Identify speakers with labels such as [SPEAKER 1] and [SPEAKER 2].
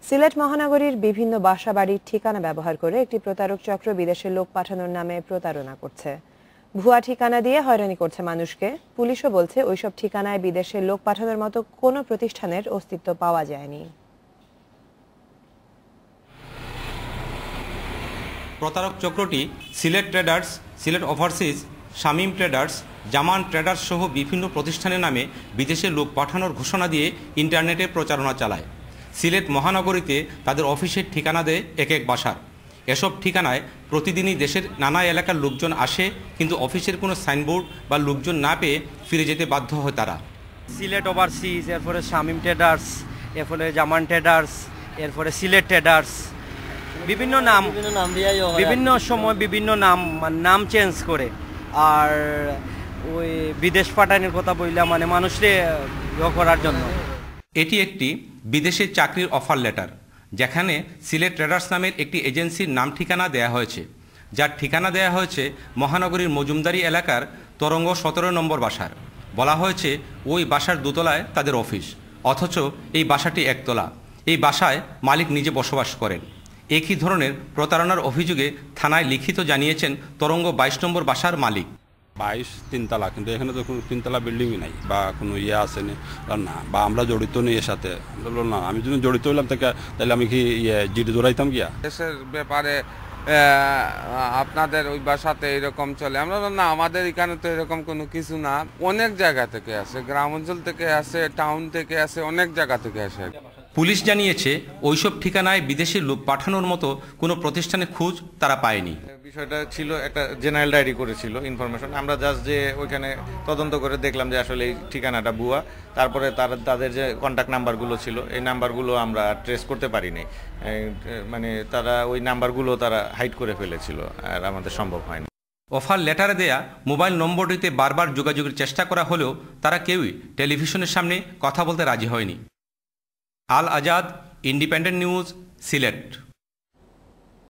[SPEAKER 1] সিলেট মহানগরীর বিভিন্ন বাসাবাড়ির ঠিকানা ব্যবহার করে একটি প্রতারক চক্র বিদেশে লোক পাঠানোর নামে প্রতারণা করছে। ভুয়া ঠিকানা দিয়ে হয়রানি করছে মানুষকে। পুলিশও বলছে ওইসব ঠিকানায় বিদেশে লোক পাঠানোর মতো কোনো প্রতিষ্ঠানের অস্তিত্ব পাওয়া যায়নি।
[SPEAKER 2] প্রতারক চক্রটি Sylhet traders, Sylhet overseas, Shamim traders, Zaman traders সহ বিভিন্ন প্রতিষ্ঠানের নামে বিদেশে লোক পাঠানোর ঘোষণা দিয়ে ইন্টারনেটে প্রচারণা চালায়। সিলেট মহানগরীতে তাদের অফিসের ঠিকানা দেয় এক এক বাসার। এসব ঠিকানায় প্রতিদিনই দেশের নানা এলাকার লোকজন আসে, কিন্তু অফিসের কোনো সাইনবোর্ড বা লোকজন না পেয়ে ফিরে যেতে বাধ্য হয় তারা।
[SPEAKER 3] সিলেট ওভারসিজ, এরপরে শামীম ট্রেডার্স, এরপরে জামান ট্রেডার্স, এরপরে সিলেট ট্রেডার্স, বিভিন্ন নাম বিভিন্ন সময় বিভিন্ন নাম চেঞ্জ করে আর ওই বিদেশ পাঠানোর কথা বললাম, মানে মানুষকে করার জন্য।
[SPEAKER 2] এটি একটি বিদেশের চাকরির অফার লেটার, যেখানে সিলেট ট্রেডার্স নামের একটি এজেন্সির নাম ঠিকানা দেয়া হয়েছে, যার ঠিকানা দেয়া হয়েছে মহানগরীর মজুমদারি এলাকার তরঙ্গ 17 নম্বর বাসার। বলা হয়েছে ওই বাসার দোতলায় তাদের অফিস, অথচ এই বাসাটি একতলা। এই বাসায় মালিক নিজে বসবাস করেন। একই ধরনের প্রতারণার অভিযোগে থানায় লিখিত জানিয়েছেন তরঙ্গ 22 নম্বর বাসার মালিক।
[SPEAKER 4] 22 তিনতলা, কিন্তু এখানে তো কোনো তিনতলা বিল্ডিংই নাই বা কোনো আসেনি না, বা আমরা জড়িত নেই এর সাথে। বললো না, আমি যদি জড়িত হইলাম তাহলে আমি কি জিডি দৌড়াইতাম গিয়া
[SPEAKER 5] দেশের ব্যাপারে আপনাদের ওই বাসাতে এরকম চলে। আমরা না, আমাদের এখানে তো এরকম কোনো কিছু না। অনেক জায়গা থেকে আসে, গ্রাম অঞ্চল থেকে আসে, টাউন থেকে আসে, অনেক জায়গা থেকে আসে।
[SPEAKER 2] পুলিশ জানিয়েছে ওইসব ঠিকানায় বিদেশি লোক পাঠানোর মতো কোনো প্রতিষ্ঠানের খোঁজ তারা পায়নি।
[SPEAKER 6] বিষয়টা ছিল একটা জেনারেল ডায়েরি করেছিল ইনফরমেশন। আমরা জাস্ট যে ওইখানে তদন্ত করে দেখলাম যে আসলে এই ঠিকানাটা ভুয়া। তারপরে তাদের যে কন্ট্যাক্ট নাম্বারগুলো ছিল, এই নাম্বারগুলো আমরা ট্রেস করতে পারিনি। মানে তারা ওই নাম্বারগুলো তারা হাইড করে ফেলেছিল, আর আমাদের সম্ভব হয়নি।
[SPEAKER 2] অফার লেটারে দেয়া মোবাইল নম্বরটিতে বারবার যোগাযোগের চেষ্টা করা হলেও তারা কেউই টেলিভিশনের সামনে কথা বলতে রাজি হয়নি। আল আজাদ, ইন্ডিপেন্ডেন্ট নিউজ, সিলেট।